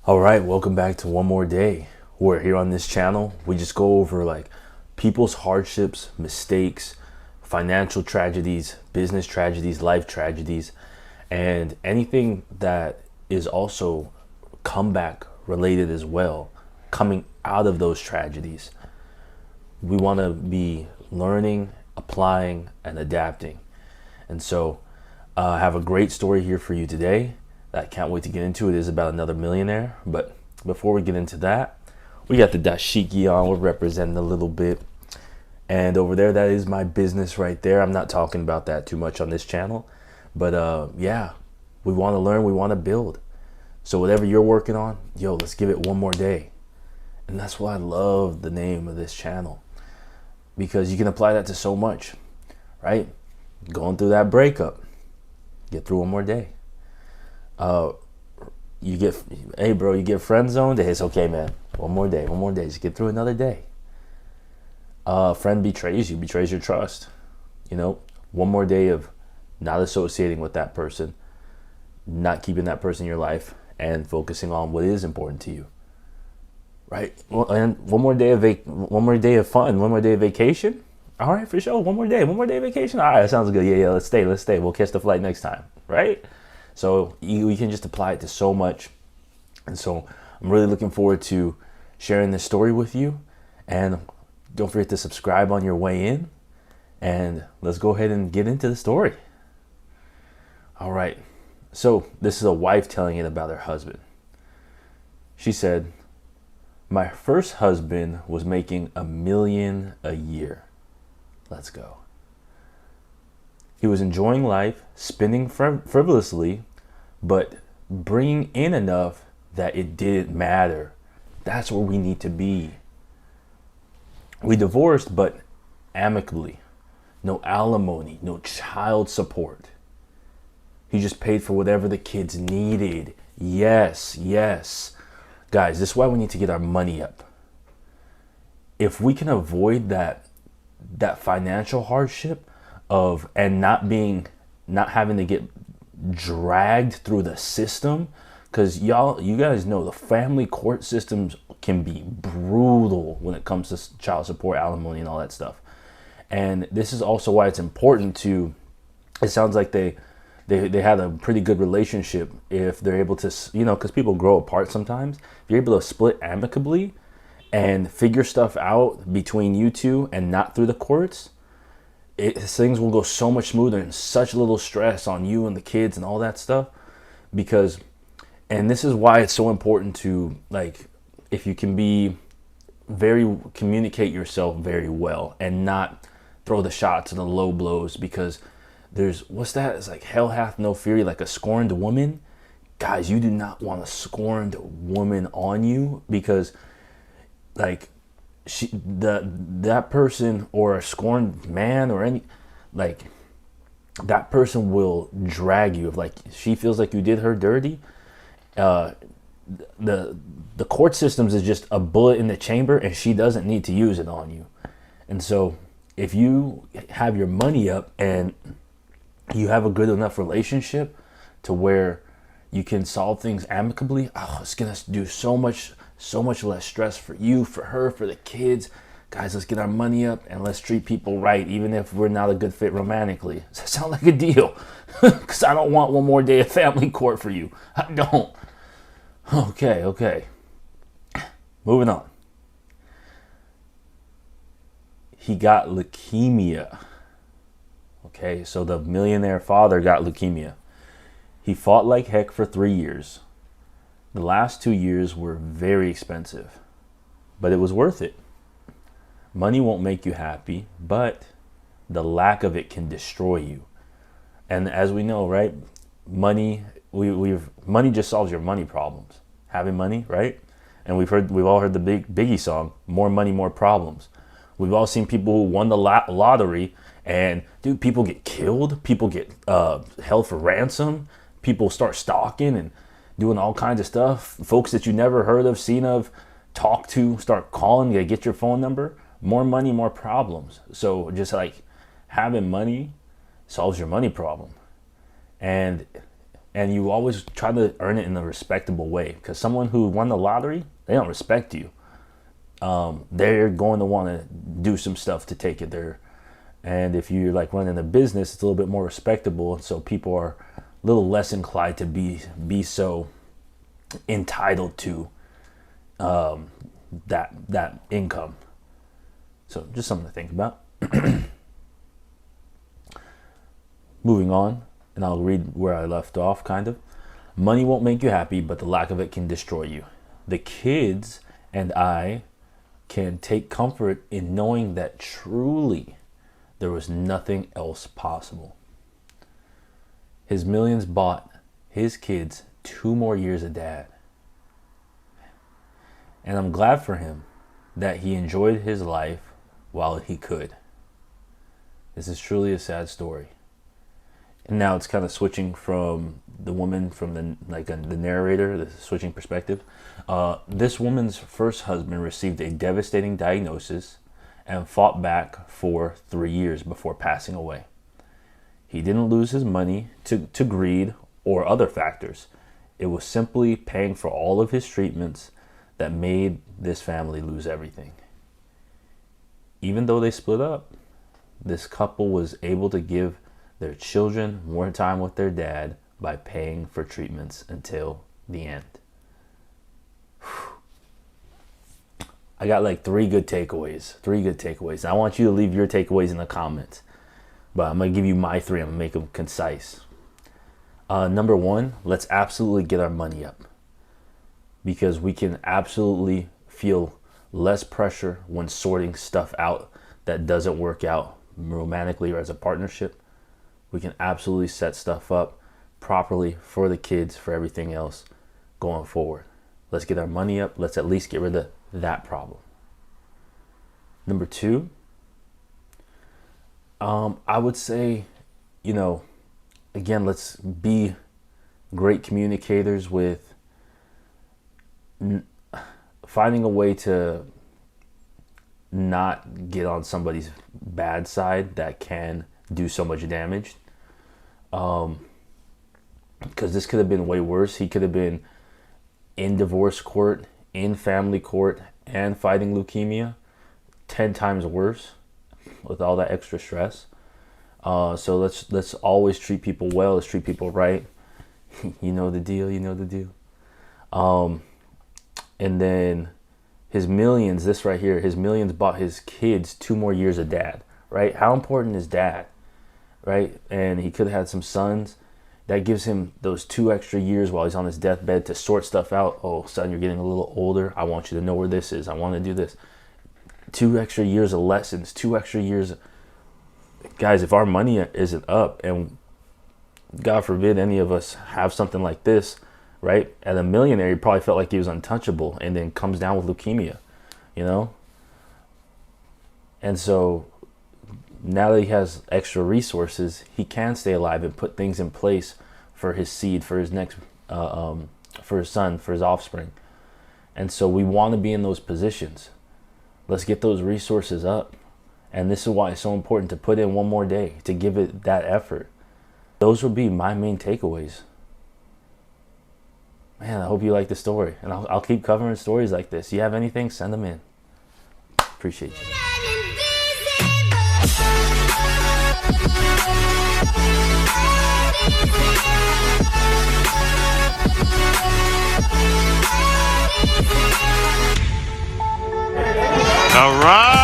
All right, welcome back to one more day. Where here on this channel, we just go over like people's hardships, mistakes, financial tragedies, business tragedies, life tragedies, and anything that is also comeback related as well, coming out of those tragedies. We want to be learning, applying, and adapting. And so I have a great story here for you today that I can't wait to get into. It is about another millionaire. But before we get into that, we got the dashiki on. We're representing a little bit. And over there, that is my business right there. I'm not talking about that too much on this channel. But yeah, we want to learn. We want to build. So whatever you're working on, yo, let's give it one more day. And that's why I love the name of this channel. Because you can apply that to so much, right? Going through that breakup, get through one more day. You get, hey bro, you get friend zoned. It's okay, man. One more day, just get through another day. Friend betrays you, betrays your trust. You know, one more day of not associating with that person, not keeping that person in your life, and focusing on what is important to you. Right? Well, and one more day of fun, one more day of vacation. All right, for sure. One more day of vacation. All right, that sounds good. Yeah, let's stay. We'll catch the flight next time, right? So we can just apply it to so much. And so I'm really looking forward to sharing this story with you. And don't forget to subscribe on your way in. And let's go ahead and get into the story. All right. So this is a wife telling it about her husband. She said, "My first husband was making $1 million a year. Let's go. He was enjoying life, spending frivolously, but bringing in enough that it didn't matter. That's where we need to be. We divorced, but amicably. No alimony, no child support. He just paid for whatever the kids needed. Yes. Guys, this is why we need to get our money up. If we can avoid that financial hardship of and not having to get dragged through the system, because you guys know the family court systems can be brutal when it comes to child support, alimony, and all that stuff. And this is also why it's important to. It sounds like they had a pretty good relationship if they're able to, because people grow apart sometimes. If you're able to split amicably and figure stuff out between you two and not through the courts, things will go so much smoother and such little stress on you and the kids and all that stuff. And this is why it's so important to, like, if you can communicate yourself very well and not throw the shots and the low blows, because it's like hell hath no fury like a scorned woman. Guys, you do not want a scorned woman on you, because like that person, or a scorned man, or any, like, that person will drag you. If like she feels like you did her dirty, the court systems is just a bullet in the chamber, and she doesn't need to use it on you. And so if you have your money up and you have a good enough relationship to where you can solve things amicably, it's gonna do so much less stress for you, for her, for the kids. Guys, let's get our money up and let's treat people right, even if we're not a good fit romantically. Does that sound like a deal? Because I don't want one more day of family court for you. I don't. Okay. Moving on. He got leukemia. Okay, so the millionaire father got leukemia. He fought like heck for 3 years. The last 2 years were very expensive, but it was worth it. Money won't make you happy, but the lack of it can destroy you. And as we know, right, money just solves your money problems. Having money, right? And we've all heard the Biggie song, "More money, more problems." We've all seen people who won the lottery, and dude, people get killed, people get held for ransom, people start stalking and doing all kinds of stuff. Folks that you never heard of, seen of, talked to, start calling, they get your phone number. More money, more problems. So just like having money solves your money problem. And And you always try to earn it in a respectable way, because someone who won the lottery, they don't respect you. They're going to want to do some stuff to take it there. And if you're like running a business, it's a little bit more respectable. So people are a little less inclined to be so entitled to that income. So just something to think about. Moving on, and I'll read where I left off, kind of. Money won't make you happy, but the lack of it can destroy you. The kids and I can take comfort in knowing that truly there was nothing else possible. His millions bought his kids 2 more years of dad. And I'm glad for him that he enjoyed his life while he could. This is truly a sad story. And now it's kind of switching from the woman, from the narrator, the switching perspective. This woman's first husband received a devastating diagnosis and fought back for 3 years before passing away. He didn't lose his money to greed or other factors. It was simply paying for all of his treatments that made this family lose everything. Even though they split up, this couple was able to give their children more time with their dad by paying for treatments until the end. I got like 3 good takeaways. I want you to leave your takeaways in the comments, but I'm going to give you my 3. I'm going to make them concise. Number 1, let's absolutely get our money up, because we can absolutely feel less pressure when sorting stuff out that doesn't work out romantically or as a partnership. We can absolutely set stuff up properly for the kids, for everything else going forward. Let's get our money up. Let's at least get rid of that problem. Number 2, I would say, again, let's be great communicators with finding a way to not get on somebody's bad side that can do so much damage. Because this could have been way worse. He could have been in divorce court, in family court, and fighting leukemia 10 times worse with all that extra stress. So let's always treat people well. Let's treat people right. You know the deal. And then his millions, this right here, his millions bought his kids 2 more years of dad, right? How important is dad, right? And he could have had some sons. That gives him those 2 extra years while he's on his deathbed to sort stuff out. Oh, son, you're getting a little older. I want you to know where this is. I want to do this. 2 extra years of lessons, 2 extra years. Guys, if our money isn't up, and God forbid any of us have something like this, right? At a millionaire, he probably felt like he was untouchable, and then comes down with leukemia, And so now that he has extra resources, he can stay alive and put things in place for his seed, for his next, for his son, for his offspring. And so we want to be in those positions. Let's get those resources up. And this is why it's so important to put in 1 more day, to give it that effort. Those would be my main takeaways. Man, I hope you like the story. And I'll keep covering stories like this. You have anything, send them in. Appreciate you. All right.